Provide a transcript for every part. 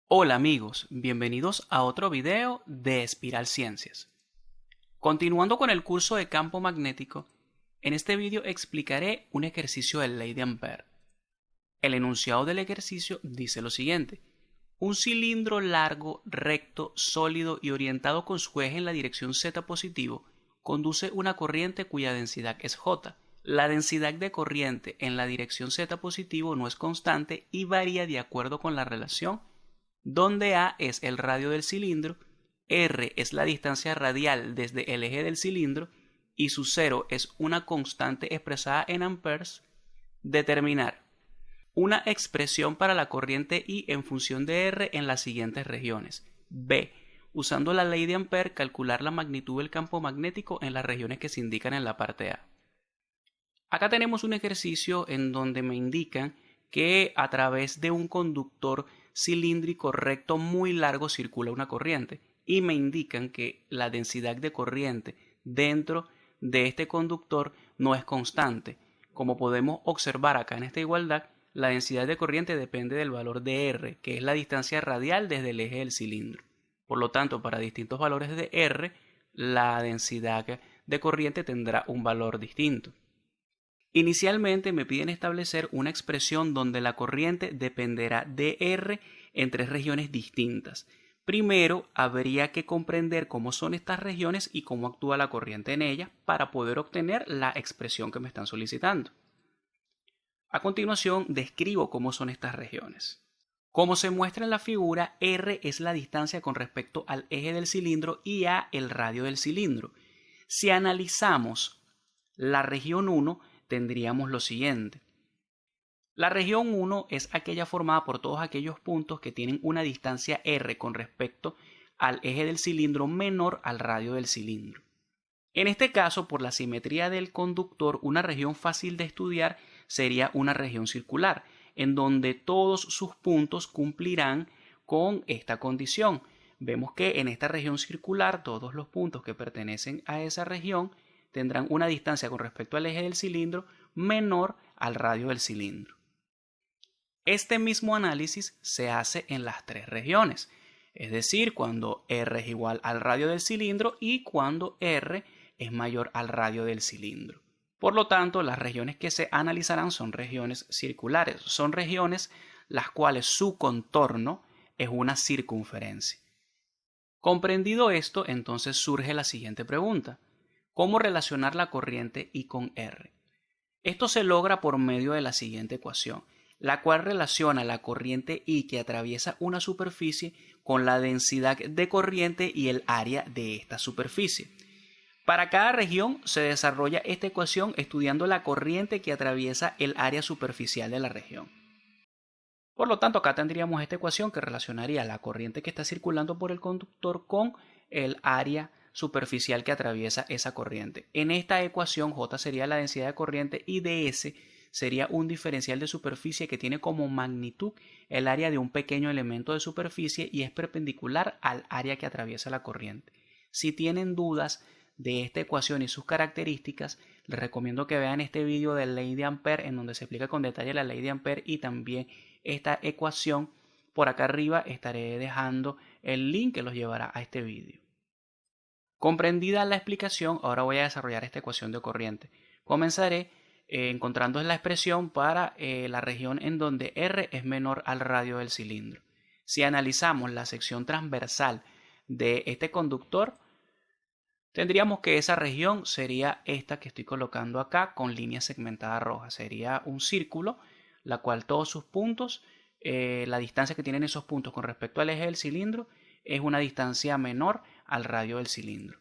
Hola amigos, bienvenidos a otro video de Espiral Ciencias. Continuando con el curso de campo magnético, en este video explicaré un ejercicio de ley de Ampère. El enunciado del ejercicio dice lo siguiente: un cilindro largo, recto, sólido y orientado con su eje en la dirección Z positivo conduce una corriente cuya densidad es J. La densidad de corriente en la dirección Z positivo no es constante y varía de acuerdo con la relación donde A es el radio del cilindro, R es la distancia radial desde el eje del cilindro y su cero es una constante expresada en amperes. Determinar una expresión para la corriente I en función de R en las siguientes regiones. B. Usando la ley de Ampère, calcular la magnitud del campo magnético en las regiones que se indican en la parte A. Acá tenemos un ejercicio en donde me indican que a través de un conductor cilíndrico recto muy largo circula una corriente y me indican que la densidad de corriente dentro de este conductor no es constante. Como podemos observar acá en esta igualdad, la densidad de corriente depende del valor de R, que es la distancia radial desde el eje del cilindro. Por lo tanto, para distintos valores de R, la densidad de corriente tendrá un valor distinto. Inicialmente me piden establecer una expresión donde la corriente dependerá de R en tres regiones distintas. Primero, habría que comprender cómo son estas regiones y cómo actúa la corriente en ellas para poder obtener la expresión que me están solicitando. A continuación, describo cómo son estas regiones. Como se muestra en la figura, R es la distancia con respecto al eje del cilindro y A el radio del cilindro. Si analizamos la región 1, tendríamos lo siguiente. La región 1 es aquella formada por todos aquellos puntos que tienen una distancia R con respecto al eje del cilindro menor al radio del cilindro. En este caso, por la simetría del conductor, una región fácil de estudiar sería una región circular, en donde todos sus puntos cumplirán con esta condición. Vemos que en esta región circular todos los puntos que pertenecen a esa región tendrán una distancia con respecto al eje del cilindro menor al radio del cilindro. Este mismo análisis se hace en las tres regiones, es decir, cuando R es igual al radio del cilindro y cuando R es mayor al radio del cilindro. Por lo tanto, las regiones que se analizarán son regiones circulares, son regiones las cuales su contorno es una circunferencia. Comprendido esto, entonces surge la siguiente pregunta: ¿cómo relacionar la corriente I con R? Esto se logra por medio de la siguiente ecuación, la cual relaciona la corriente I que atraviesa una superficie con la densidad de corriente y el área de esta superficie. Para cada región se desarrolla esta ecuación estudiando la corriente que atraviesa el área superficial de la región. Por lo tanto, acá tendríamos esta ecuación que relacionaría la corriente que está circulando por el conductor con el área superficial que atraviesa esa corriente. En esta ecuación, J sería la densidad de corriente y ds sería un diferencial de superficie que tiene como magnitud el área de un pequeño elemento de superficie y es perpendicular al área que atraviesa la corriente. Si tienen dudas de esta ecuación y sus características, les recomiendo que vean este video de ley de Ampère en donde se explica con detalle la ley de Ampère y también esta ecuación. Por acá arriba estaré dejando el link que los llevará a este video. Comprendida la explicación, ahora voy a desarrollar esta ecuación de corriente. Comenzaré encontrando la expresión para la región en donde R es menor al radio del cilindro. Si analizamos la sección transversal de este conductor, tendríamos que esa región sería esta que estoy colocando acá con línea segmentada roja. Sería un círculo, la cual todos sus puntos, la distancia que tienen esos puntos con respecto al eje del cilindro es una distancia menor al radio del cilindro.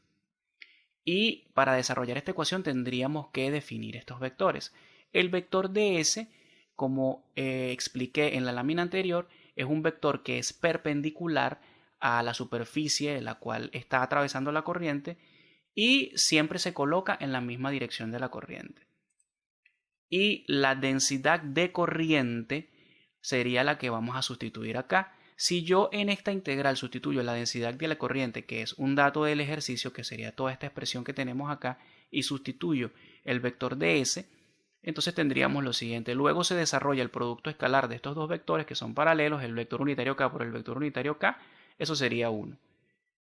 Y para desarrollar esta ecuación tendríamos que definir estos vectores. El vector ds, como expliqué en la lámina anterior, es un vector que es perpendicular a la superficie de la cual está atravesando la corriente y siempre se coloca en la misma dirección de la corriente. Y la densidad de corriente sería la que vamos a sustituir acá. Si yo en esta integral sustituyo la densidad de la corriente, que es un dato del ejercicio, que sería toda esta expresión que tenemos acá, y sustituyo el vector ds, Entonces tendríamos lo siguiente. Luego se desarrolla el producto escalar de estos dos vectores que son paralelos, el vector unitario k por el vector unitario k. Eso sería 1.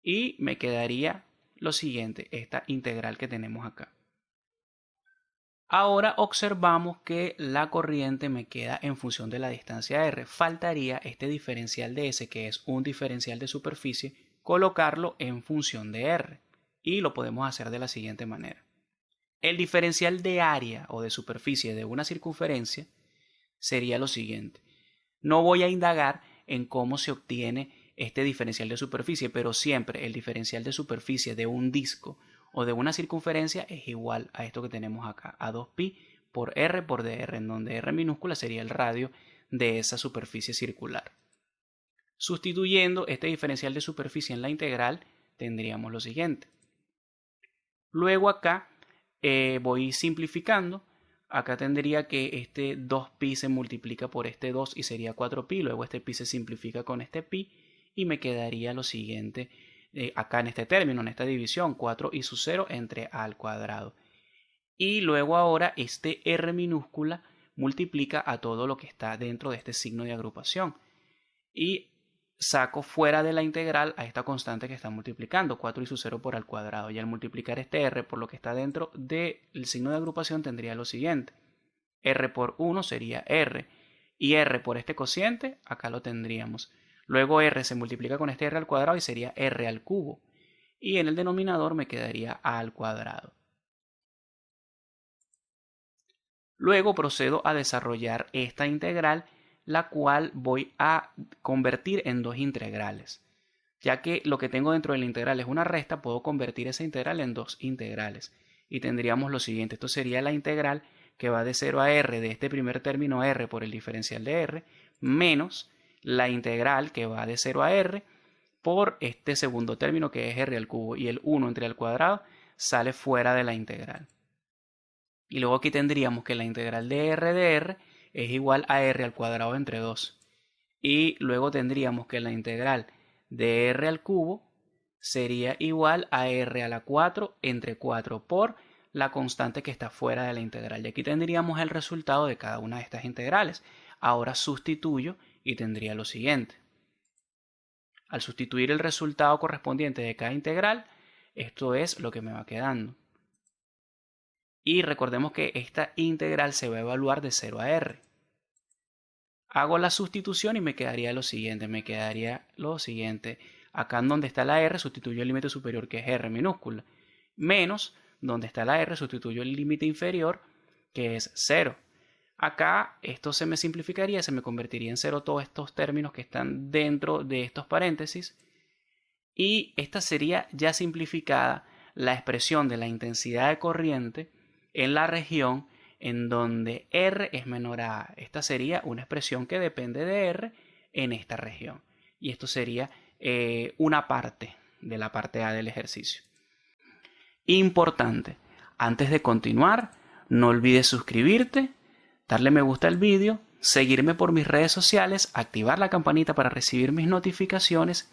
Y me quedaría lo siguiente, esta integral que tenemos acá. Ahora observamos que la corriente me queda en función de la distancia r. Faltaría este diferencial de S, que es un diferencial de superficie, colocarlo en función de r. Y lo podemos hacer de la siguiente manera. El diferencial de área o de superficie de una circunferencia sería lo siguiente. No voy a indagar en cómo se obtiene este diferencial de superficie, pero siempre el diferencial de superficie de un disco o de una circunferencia es igual a esto que tenemos acá, a 2pi por r por dr, en donde r minúscula sería el radio de esa superficie circular. Sustituyendo este diferencial de superficie en la integral, tendríamos lo siguiente. Luego acá voy simplificando. Acá tendría que este 2pi se multiplica por este 2 y sería 4pi. Luego este pi se simplifica con este pi y me quedaría lo siguiente acá en este término, en esta división, 4i sub 0 entre a al cuadrado. Y luego ahora este r minúscula multiplica a todo lo que está dentro de este signo de agrupación. Y saco fuera de la integral a esta constante que está multiplicando, 4i sub 0 por al cuadrado. Y al multiplicar este r por lo que está dentro del signo de agrupación tendría lo siguiente. R por 1 sería r. Y r por este cociente, acá lo tendríamos. Luego r se multiplica con este r al cuadrado y sería r al cubo. Y en el denominador me quedaría a al cuadrado. Luego procedo a desarrollar esta integral, la cual voy a convertir en dos integrales. Ya que lo que tengo dentro de la integral es una resta, puedo convertir esa integral en dos integrales. Y tendríamos lo siguiente. Esto sería la integral que va de 0 a r de este primer término r por el diferencial de r, menos la integral que va de 0 a r por este segundo término que es r al cubo. Y el 1 entre al cuadrado sale fuera de la integral. Y luego aquí tendríamos que la integral de r es igual a r al cuadrado entre 2. Y luego tendríamos que la integral de r al cubo sería igual a r a la 4 entre 4 por la constante que está fuera de la integral. Y aquí tendríamos el resultado de cada una de estas integrales. Ahora sustituyo y tendría lo siguiente. Al sustituir el resultado correspondiente de cada integral, esto es lo que me va quedando. Y recordemos que esta integral se va a evaluar de 0 a r. Hago la sustitución y me quedaría lo siguiente. Acá en donde está la r sustituyo el límite superior, que es r minúscula. Menos donde está la r sustituyo el límite inferior, que es 0. Acá esto se me simplificaría, se me convertiría en 0 todos estos términos que están dentro de estos paréntesis. Y esta sería ya simplificada la expresión de la intensidad de corriente en la región en donde R es menor a A. Esta sería una expresión que depende de R en esta región. Y esto sería una parte de la parte A del ejercicio. Importante, antes de continuar, no olvides suscribirte, darle me gusta al vídeo, seguirme por mis redes sociales, activar la campanita para recibir mis notificaciones.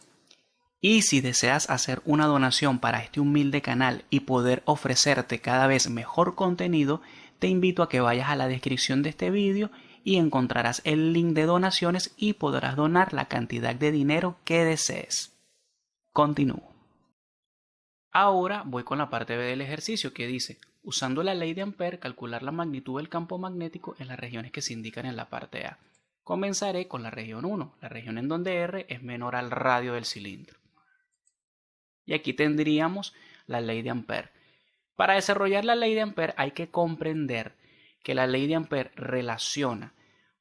Y si deseas hacer una donación para este humilde canal y poder ofrecerte cada vez mejor contenido, te invito a que vayas a la descripción de este vídeo y encontrarás el link de donaciones y podrás donar la cantidad de dinero que desees. Continúo. Ahora voy con la parte B del ejercicio que dice, usando la ley de Ampère, calcular la magnitud del campo magnético en las regiones que se indican en la parte A. Comenzaré con la región 1, la región en donde R es menor al radio del cilindro. Y aquí tendríamos la ley de Ampère. Para desarrollar la ley de Ampère hay que comprender que la ley de Ampère relaciona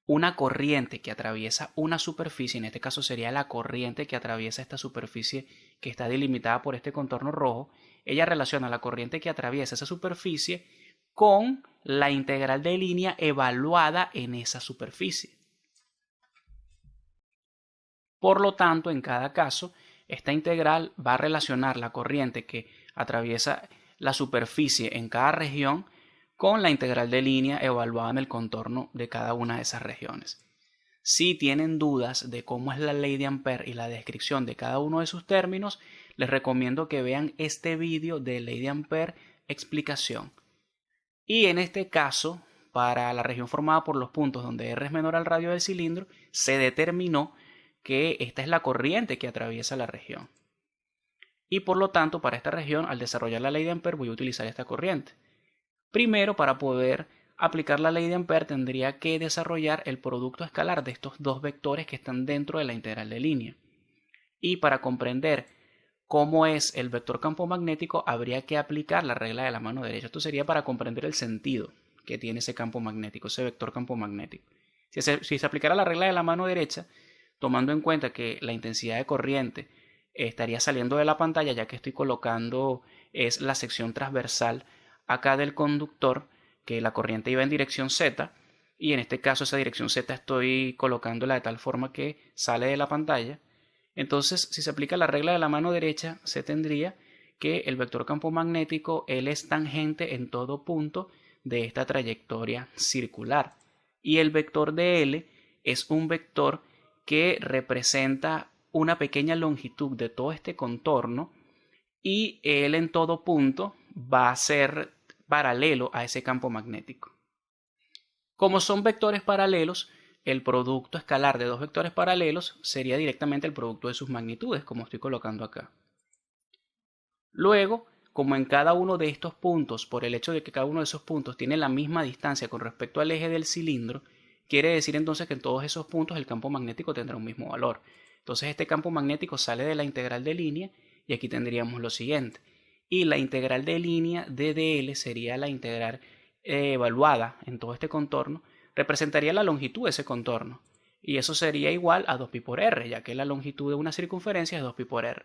una corriente que atraviesa una superficie, en este caso sería la corriente que atraviesa esta superficie que está delimitada por este contorno rojo. Ella relaciona la corriente que atraviesa esa superficie con la integral de línea evaluada en esa superficie. Por lo tanto, en cada caso, esta integral va a relacionar la corriente que atraviesa la superficie en cada región con la integral de línea evaluada en el contorno de cada una de esas regiones. Si tienen dudas de cómo es la ley de Ampère y la descripción de cada uno de sus términos, les recomiendo que vean este vídeo de ley de Ampère explicación. Y en este caso, para la región formada por los puntos donde R es menor al radio del cilindro, se determinó que esta es la corriente que atraviesa la región. Y por lo tanto, para esta región, al desarrollar la ley de Ampère, voy a utilizar esta corriente. Primero, para poder aplicar la ley de Ampère, tendría que desarrollar el producto escalar de estos dos vectores que están dentro de la integral de línea. Y para comprender cómo es el vector campo magnético, habría que aplicar la regla de la mano derecha. Esto sería para comprender el sentido que tiene ese campo magnético, ese vector campo magnético. Si se aplicara la regla de la mano derecha, tomando en cuenta que la intensidad de corriente estaría saliendo de la pantalla, ya que estoy colocando es la sección transversal acá del conductor, que la corriente iba en dirección Z, y en este caso esa dirección Z estoy colocándola de tal forma que sale de la pantalla. Entonces, si se aplica la regla de la mano derecha, se tendría que el vector campo magnético L es tangente en todo punto de esta trayectoria circular. Y el vector de L es un vector que representa una pequeña longitud de todo este contorno, y L en todo punto va a ser paralelo a ese campo magnético. Como son vectores paralelos, el producto escalar de dos vectores paralelos sería directamente el producto de sus magnitudes, como estoy colocando acá. Luego, como en cada uno de estos puntos, por el hecho de que cada uno de esos puntos tiene la misma distancia con respecto al eje del cilindro, quiere decir entonces que en todos esos puntos el campo magnético tendrá un mismo valor. Entonces este campo magnético sale de la integral de línea y aquí tendríamos lo siguiente. Y la integral de línea de dl sería la integral evaluada en todo este contorno, representaría la longitud de ese contorno. Y eso sería igual a 2pi por r, ya que la longitud de una circunferencia es 2pi por r.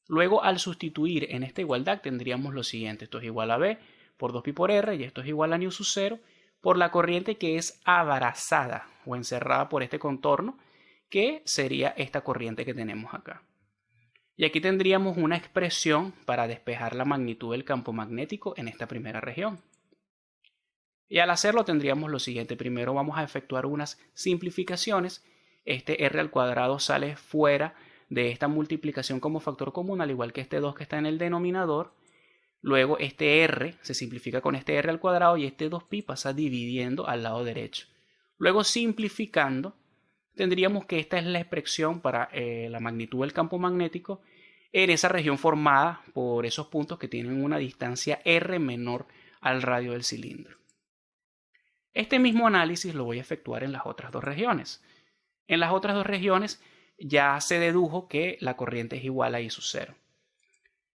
Luego, al sustituir en esta igualdad, tendríamos lo siguiente. Esto es igual a b por 2pi por r y esto es igual a nu sub 0 por la corriente que es abrazada o encerrada por este contorno, que sería esta corriente que tenemos acá. Y aquí tendríamos una expresión para despejar la magnitud del campo magnético en esta primera región. Y al hacerlo tendríamos lo siguiente. Primero vamos a efectuar unas simplificaciones. Este r al cuadrado sale fuera de esta multiplicación como factor común, al igual que este 2 que está en el denominador. Luego este r se simplifica con este r al cuadrado y este 2pi pasa dividiendo al lado derecho. Luego, simplificando, tendríamos que esta es la expresión para la magnitud del campo magnético en esa región formada por esos puntos que tienen una distancia r menor al radio del cilindro. Este mismo análisis lo voy a efectuar en las otras dos regiones. En las otras dos regiones ya se dedujo que la corriente es igual a I sub 0.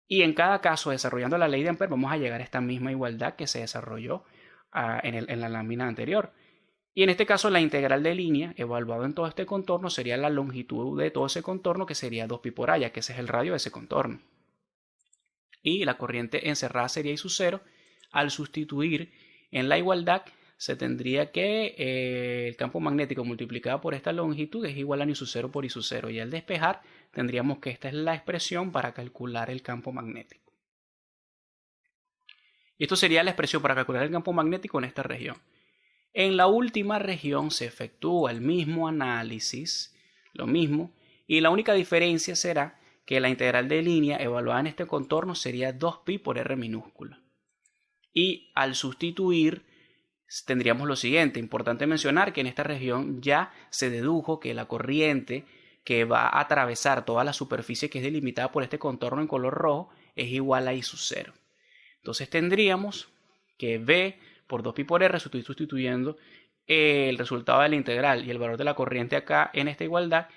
Y en cada caso, desarrollando la ley de Ampère, vamos a llegar a esta misma igualdad que se desarrolló en la lámina anterior. Y en este caso, la integral de línea, evaluado en todo este contorno, sería la longitud de todo ese contorno, que sería 2pi por a, ya que ese es el radio de ese contorno. Y la corriente encerrada sería I sub 0. Al sustituir en la igualdad, se tendría que el campo magnético multiplicado por esta longitud es igual a nu sub 0 por I sub 0. Y al despejar, tendríamos que esta es la expresión para calcular el campo magnético. Y esto sería la expresión para calcular el campo magnético en esta región. En la última región se efectúa el mismo análisis, lo mismo, y la única diferencia será que la integral de línea evaluada en este contorno sería 2pi por r minúscula. Y al sustituir tendríamos lo siguiente. Importante mencionar que en esta región ya se dedujo que la corriente que va a atravesar toda la superficie que es delimitada por este contorno en color rojo es igual a I sub 0. Entonces tendríamos que B por 2pi por R, sustituyendo el resultado de la integral y el valor de la corriente acá en esta igualdad,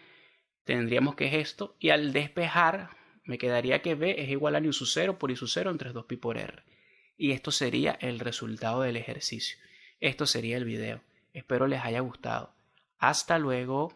tendríamos que es esto, y al despejar me quedaría que B es igual a nu sub 0 por I sub 0 entre 2pi por R. Y esto sería el resultado del ejercicio. Esto sería el video. Espero les haya gustado. Hasta luego.